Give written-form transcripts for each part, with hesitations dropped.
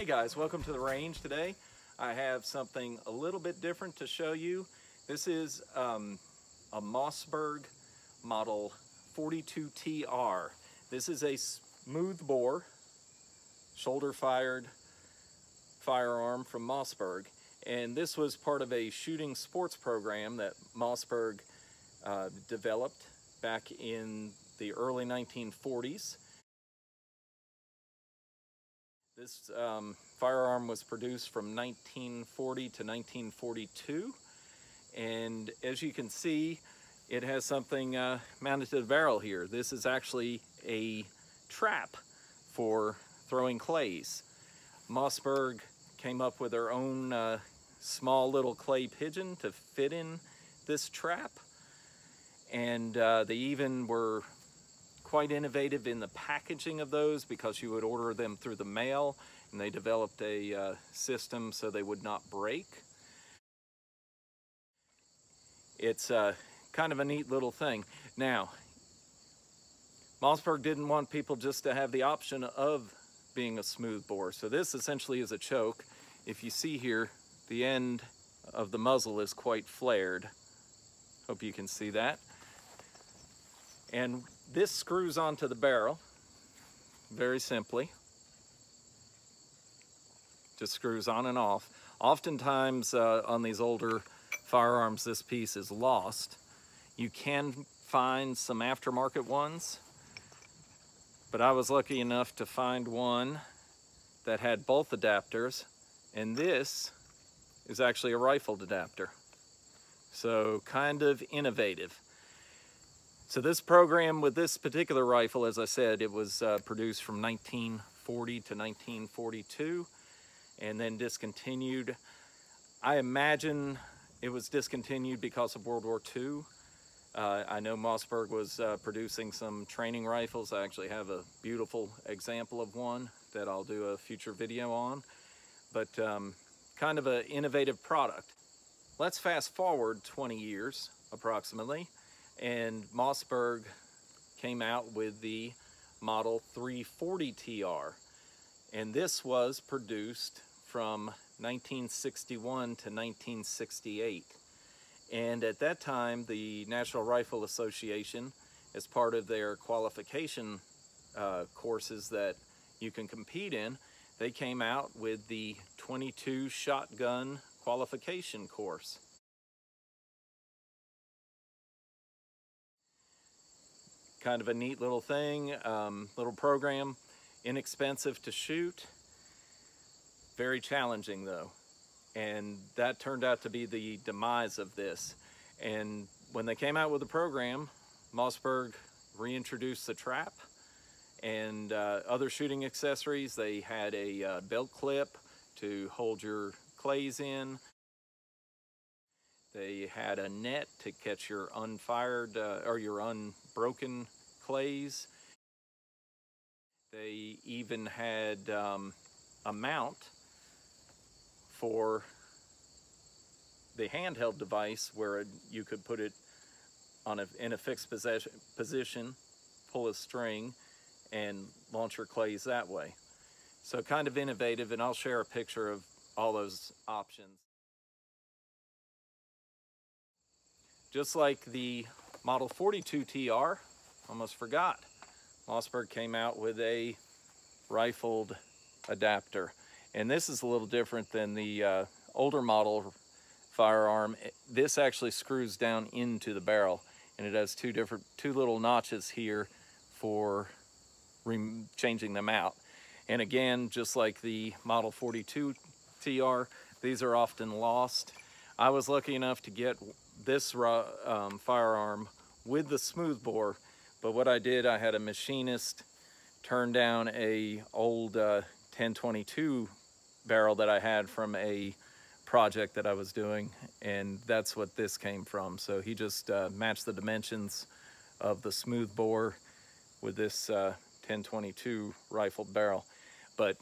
Hey guys, welcome to the range today. I have something a little bit different to show you. This is a Mossberg Model 42TR. This is a smoothbore, shoulder-fired firearm from Mossberg. And this was part of a shooting sports program that Mossberg developed back in the early 1940s. This firearm was produced from 1940 to 1942, and as you can see, it has something mounted to the barrel here. This is actually a trap for throwing clays. Mossberg came up with their own small little clay pigeon to fit in this trap, and they even were quite innovative in the packaging of those because you would order them through the mail, and they developed a system so they would not break. It's kind of a neat little thing. Now, Mossberg didn't want people just to have the option of being a smoothbore, so this essentially is a choke. If you see here, the end of the muzzle is quite flared. Hope you can see that. And this screws onto the barrel very simply. Just screws on and off. Oftentimes on these older firearms, this piece is lost. You can find some aftermarket ones, but I was lucky enough to find one that had both adapters, and this is actually a rifled adapter. So kind of innovative. So this program with this particular rifle, as I said, it was produced from 1940 to 1942 and then discontinued. I imagine it was discontinued because of World War II. I know Mossberg was producing some training rifles. I actually have a beautiful example of one that I'll do a future video on, but kind of an innovative product. Let's fast forward 20 years approximately, and Mossberg came out with the Model 340TR, and this was produced from 1961 to 1968. And at that time, the National Rifle Association, as part of their qualification courses that you can compete in, they came out with the 22 shotgun qualification course. Kind of a neat little thing, little program, inexpensive to shoot, very challenging though. And that turned out to be the demise of this. And when they came out with the program, Mossberg reintroduced the trap and other shooting accessories. They had a belt clip to hold your clays in. They had a net to catch your unfired or your unbroken clays. They even had a mount for the handheld device where you could put it on in a fixed position, pull a string, and launch your clays that way. So kind of innovative, and I'll share a picture of all those options. Just like the Model 42TR, almost forgot, Mossberg came out with a rifled adapter. And this is a little different than the older model firearm. This actually screws down into the barrel, and it has two little notches here for changing them out. And again, just like the Model 42TR, these are often lost. I was lucky enough to get this firearm with the smoothbore, but what I did, I had a machinist turn down a old 1022 barrel that I had from a project that I was doing, and that's what this came from. So he just matched the dimensions of the smoothbore with this 1022 rifled barrel. But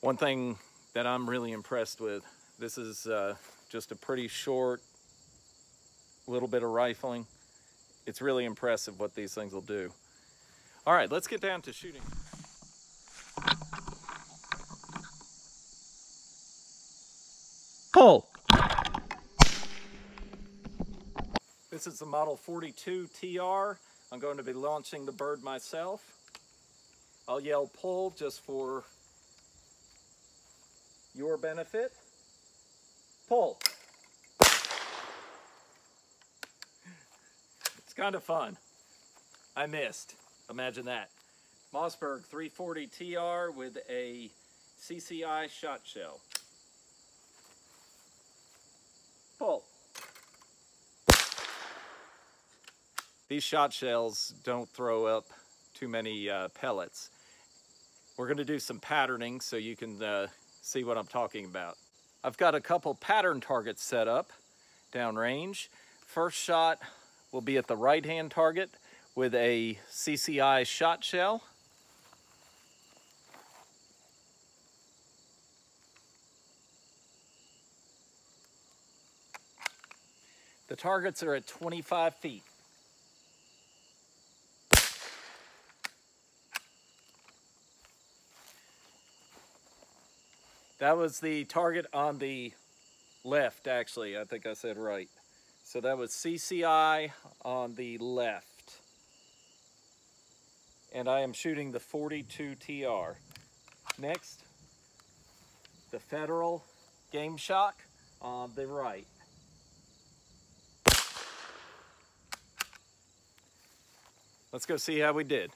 one thing that I'm really impressed with, this is just a pretty short little bit of rifling. It's really impressive what these things will do. All right, let's get down to shooting. Pull. This is the Model 42TR. I'm going to be launching the bird myself. I'll yell pull just for your benefit. Pull. It's kind of fun. I missed. Imagine that. Mossberg 340TR with a CCI shot shell. Pull. These shot shells don't throw up too many pellets. We're going to do some patterning so you can see what I'm talking about. I've got a couple pattern targets set up downrange. First shot will be at the right-hand target with a CCI shot shell. The targets are at 25 feet. That was the target on the left, actually. I think I said right. So that was CCI on the left. And I am shooting the 42TR. Next, the Federal Game Shock on the right. Let's go see how we did.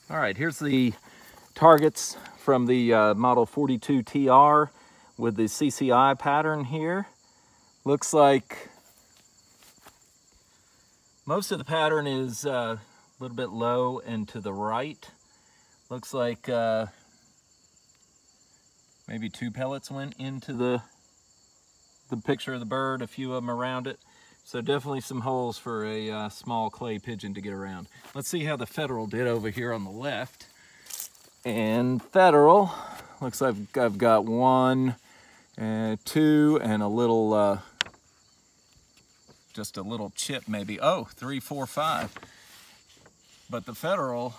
All right, here's the targets from the Model 42TR with the CCI pattern here. Looks like most of the pattern is a little bit low and to the right. Looks like maybe 2 pellets went into the picture of the bird, a few of them around it. So definitely some holes for a small clay pigeon to get around. Let's see how the Federal did over here on the left. And Federal, looks like I've got 1, 2, and a little, just a little chip maybe. Oh, 3, 4, 5. But the Federal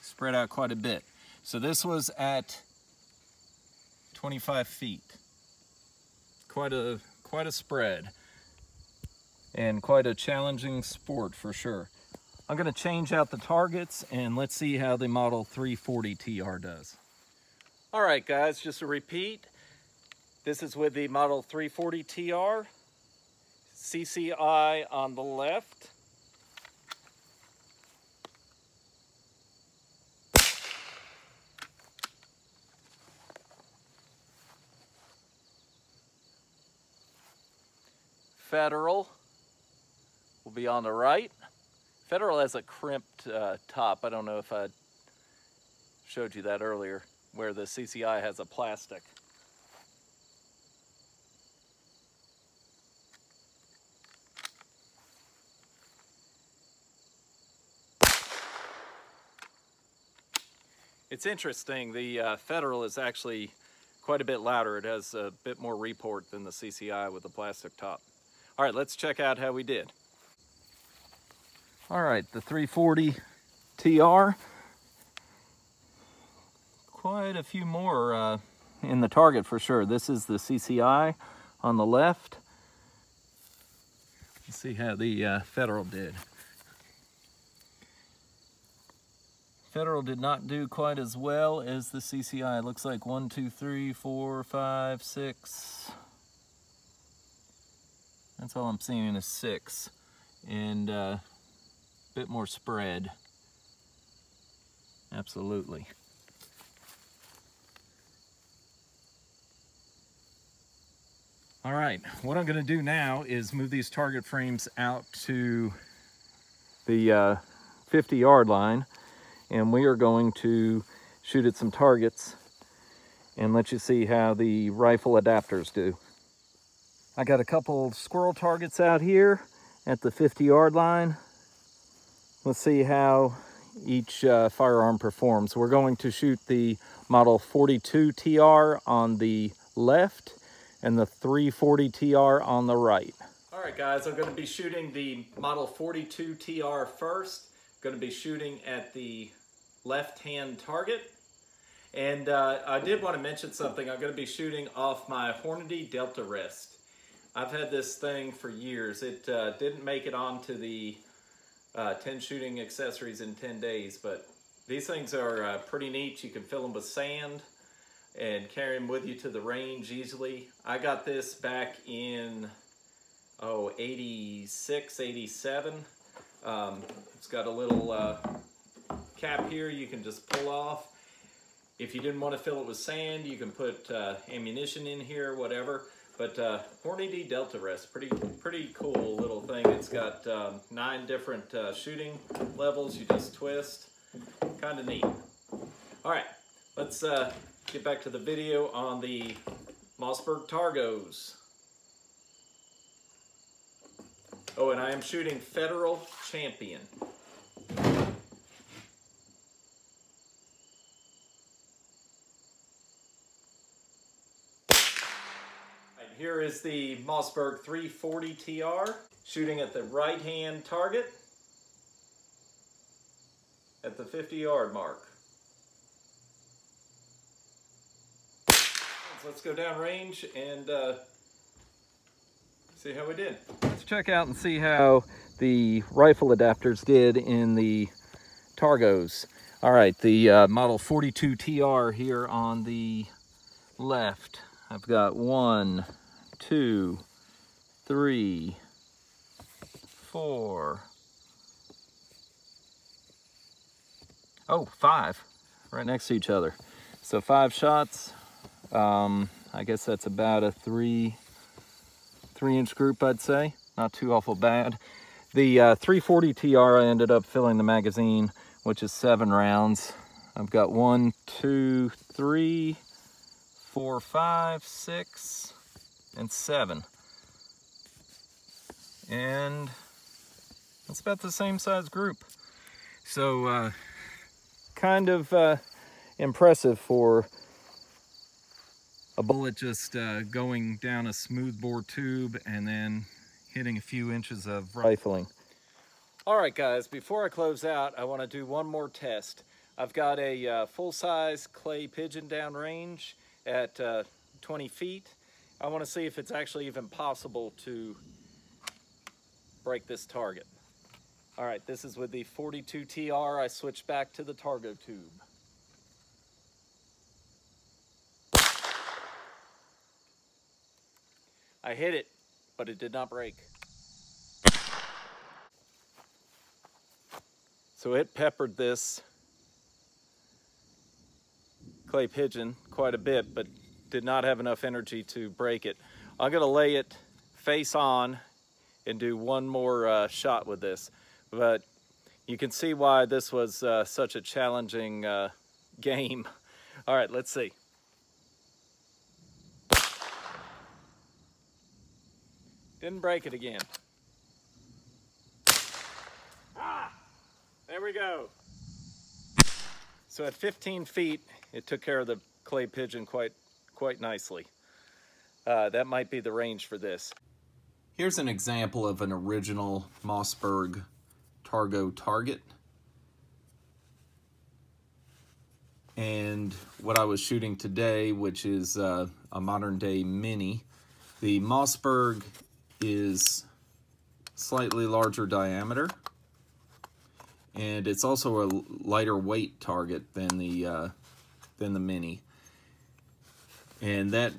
spread out quite a bit. So this was at 25 feet. Quite a spread. And quite a challenging sport for sure. I'm going to change out the targets and let's see how the Model 340TR does. All right, guys, just a repeat. This is with the Model 340TR. CCI on the left. Federal will be on the right. Federal has a crimped top. I don't know if I showed you that earlier, where the CCI has a plastic. It's interesting, the Federal is actually quite a bit louder. It has a bit more report than the CCI with the plastic top. All right, let's check out how we did. All right, the 340TR. Quite a few more in the target for sure. This is the CCI on the left. Let's see how the Federal did. Federal did not do quite as well as the CCI. It looks like 1, 2, 3, 4, 5, 6. That's all I'm seeing is 6. And a bit more spread. Absolutely. All right, what I'm gonna do now is move these target frames out to the 50-yard line, and we are going to shoot at some targets and let you see how the rifle adapters do. I got a couple squirrel targets out here at the 50-yard line. Let's see how each firearm performs. We're going to shoot the Model 42TR on the left and the 340TR on the right. All right, guys, I'm going to be shooting the Model 42TR first. I'm going to be shooting at the left-hand target. And I did want to mention something. I'm going to be shooting off my Hornady Delta Rest. I've had this thing for years. It didn't make it onto the 10 shooting accessories in 10 days, but these things are pretty neat. You can fill them with sand and carry them with you to the range easily. I got this back in 86, 87. It's got a little cap here you can just pull off. If you didn't want to fill it with sand, you can put ammunition in here, whatever. But Hornady Delta Rest, pretty cool little thing. It's got 9 different shooting levels. You just twist, kind of neat. All right, let's get back to the video on the Mossberg Targos. Oh, and I am shooting Federal Champion. Here is the Mossberg 340TR, shooting at the right-hand target at the 50-yard mark. So let's go down range and see how we did. Let's check out and see how the rifle adapters did in the Targos. All right, the Model 42TR here on the left. I've got 1, 2, 3, 4, 5, right next to each other. So 5 shots. I guess that's about a 3-inch group, I'd say. Not too awful bad. The 340TR, I ended up filling the magazine, which is 7 rounds. I've got 1, 2, 3, 4, 5, 6, and 7. And that's about the same size group. So kind of impressive for a bullet just going down a smoothbore tube and then hitting a few inches of rifling. All right, guys, before I close out, I want to do one more test. I've got a full-size clay pigeon downrange at 20 feet. I want to see if it's actually even possible to break this target. All right, this is with the 42TR. I switched back to the Targo tube. I hit it, but it did not break. So it peppered this clay pigeon quite a bit, but did not have enough energy to break it. I'm gonna lay it face on and do one more shot with this. But you can see why this was such a challenging game. All right, let's see. Didn't break it again. There we go. So at 15 feet, it took care of the clay pigeon quite nicely. That might be the range for this. Here's an example of an original Mossberg Targo target. And what I was shooting today, which is a modern day mini. The Mossberg is slightly larger diameter, and it's also a lighter weight target than the mini. And that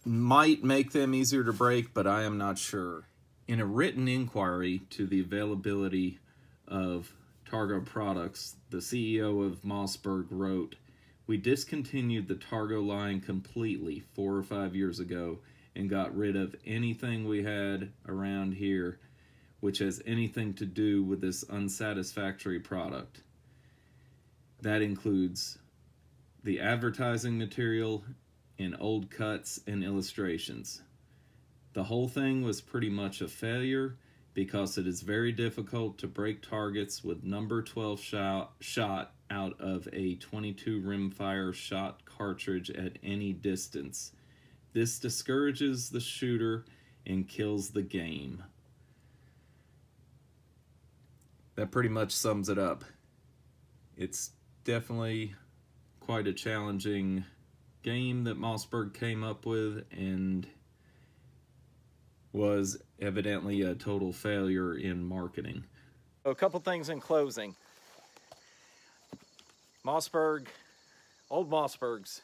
might make them easier to break, but I am not sure. In a written inquiry to the availability of Targo products, the CEO of Mossberg wrote, "We discontinued the Targo line completely 4 or 5 years ago and got rid of anything we had around here which has anything to do with this unsatisfactory product. That includes the advertising material and old cuts and illustrations. The whole thing was pretty much a failure because it is very difficult to break targets with number 12 shot out of a 22 rimfire shot cartridge at any distance. This discourages the shooter and kills the game." That pretty much sums it up. It's definitely quite a challenging game that Mossberg came up with, and was evidently a total failure in marketing. A couple things in closing. Mossberg, old Mossbergs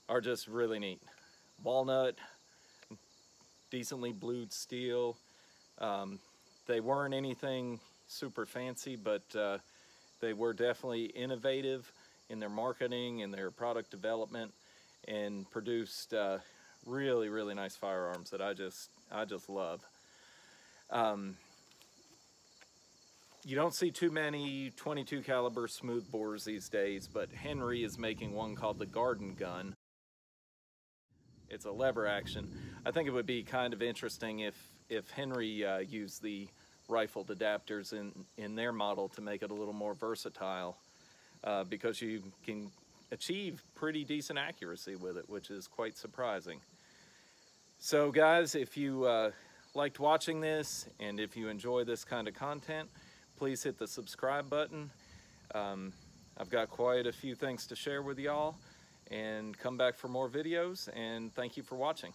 are just really neat. Walnut, decently blued steel. They weren't anything super fancy, but they were definitely innovative in their marketing and their product development, and produced really, really nice firearms that I just love. You don't see too many 22 caliber smoothbores these days, but Henry is making one called the Garden Gun. It's a lever action. I think it would be kind of interesting if Henry used the rifled adapters in their model to make it a little more versatile, because you can achieve pretty decent accuracy with it, which is quite surprising. So guys, if you liked watching this, and if you enjoy this kind of content, please hit the subscribe button. I've got quite a few things to share with y'all, and come back for more videos, and thank you for watching.